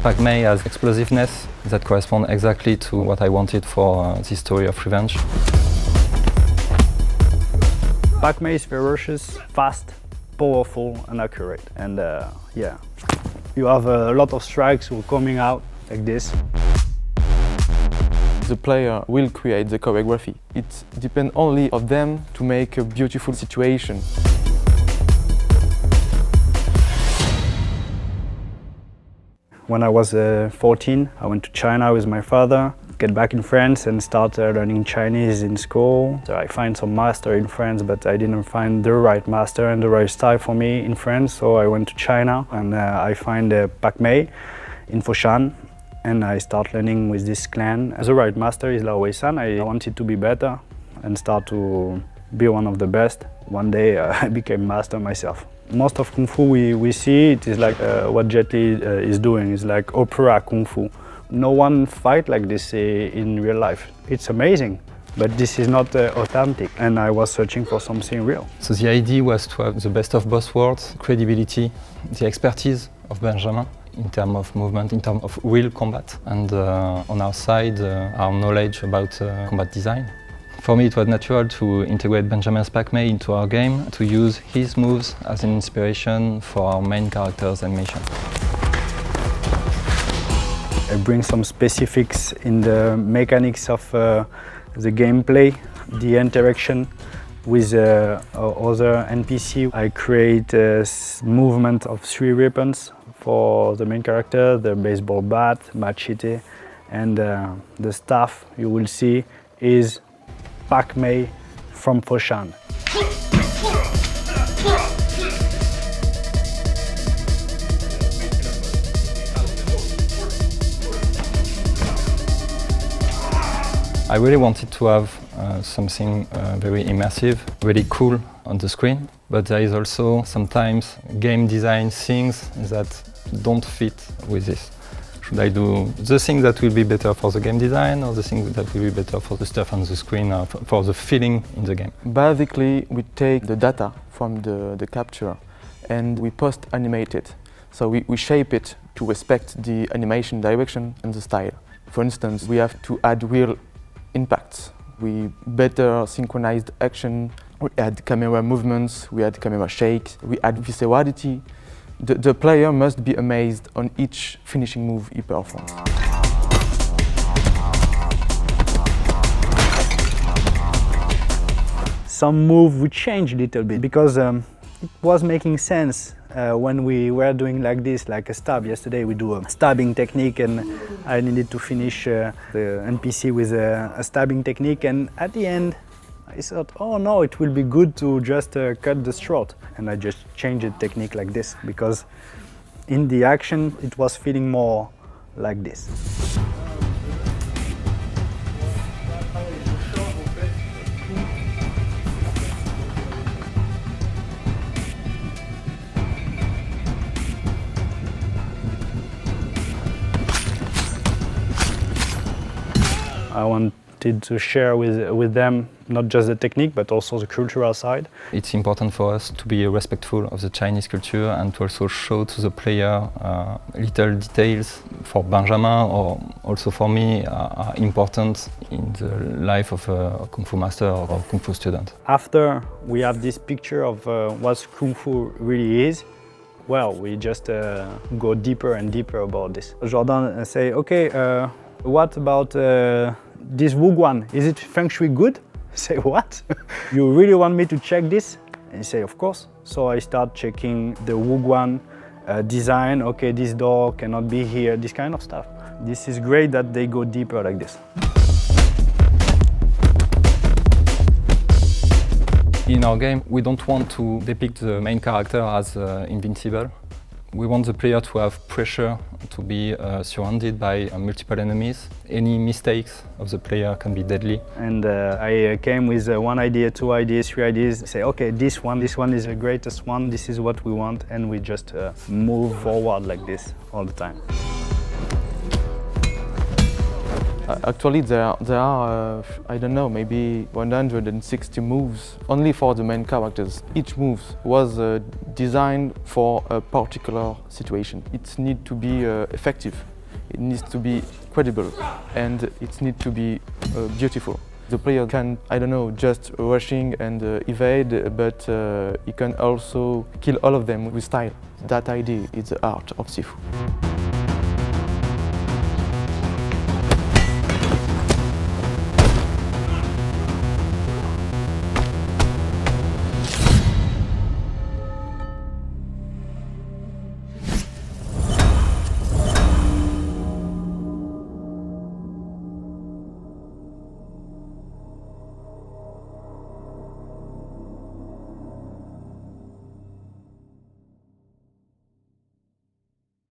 Pak Mei has explosiveness that corresponds exactly to what I wanted for this story of revenge. Pak Mei is ferocious, fast, powerful and accurate. And yeah, you have a lot of strikes coming out like this. The player will create the choreography. It depends only on them to make a beautiful situation. When I was 14, I went to China with my father, get back in France and start learning Chinese in school. So I find some master in France, but I didn't find the right master and the right style for me in France. So I went to China and I find Pak Mei in Foshan. And I start learning with this clan. The right master is Lao Wei San. I wanted to be better and start to be one of the best. One day I became master myself. Most of Kung Fu we see, it is like what Jet Li is doing. It's like opera Kung Fu. No one fight like this in real life. It's amazing, but this is not authentic. And I was searching for something real. So the idea was to have the best of both worlds, credibility, the expertise of Benjamin in terms of movement, in terms of real combat, and on our side, our knowledge about combat design. For me, it was natural to integrate Benjamin's Pak Mei into our game, to use his moves as an inspiration for our main character's animation. I bring some specifics in the mechanics of the gameplay, the interaction with other NPC. I create a movement of 3 weapons for the main character, the baseball bat, machete, and the staff you will see is Pak Mei from Foshan. I really wanted to have something very immersive, really cool on the screen, but there is also sometimes game design things that don't fit with this. Should I do the thing that will be better for the game design or the thing that will be better for the stuff on the screen or for the feeling in the game? Basically, we take the data from the capture and we post-animate it. So we shape it to respect the animation direction and the style. For instance, we have to add real impacts. We better synchronized action, we add camera movements, we add camera shakes, we add viscerality. The player must be amazed on each finishing move he performs. Some move we changed a little bit because it was making sense when we were doing like this, like a stab. Yesterday we do a stabbing technique and I needed to finish the NPC with a stabbing technique, and at the end I thought, oh no, it will be good to just cut the throat. And I just changed the technique like this because in the action it was feeling more like this. I wanted to share with them not just the technique but also the cultural side. It's important for us to be respectful of the Chinese culture and to also show to the player little details for Benjamin or also for me are important in the life of a Kung Fu master or a Kung Fu student. After we have this picture of what Kung Fu really is, well, we just go deeper and deeper about this. Jordan say, okay, what about this Wuguan? Is it feng shui good? I say, what? You really want me to check this? And he say, of course. So I start checking the Wuguan design. Okay, this door cannot be here, this kind of stuff. This is great that they go deeper like this. In our game, we don't want to depict the main character as invincible. We want the player to have pressure, to be surrounded by multiple enemies. Any mistakes of the player can be deadly. And I came with 1 idea, 2 ideas, 3 ideas. Say, okay, this one is the greatest one. This is what we want, and we just move forward like this all the time. Actually, there are I don't know, maybe 160 moves only for the main characters. Each move was designed for a particular situation. It needs to be effective. it needs to be credible and it needs to be beautiful. The player can, I don't know, just rushing and evade, but he can also kill all of them with style. That idea is the art of Sifu.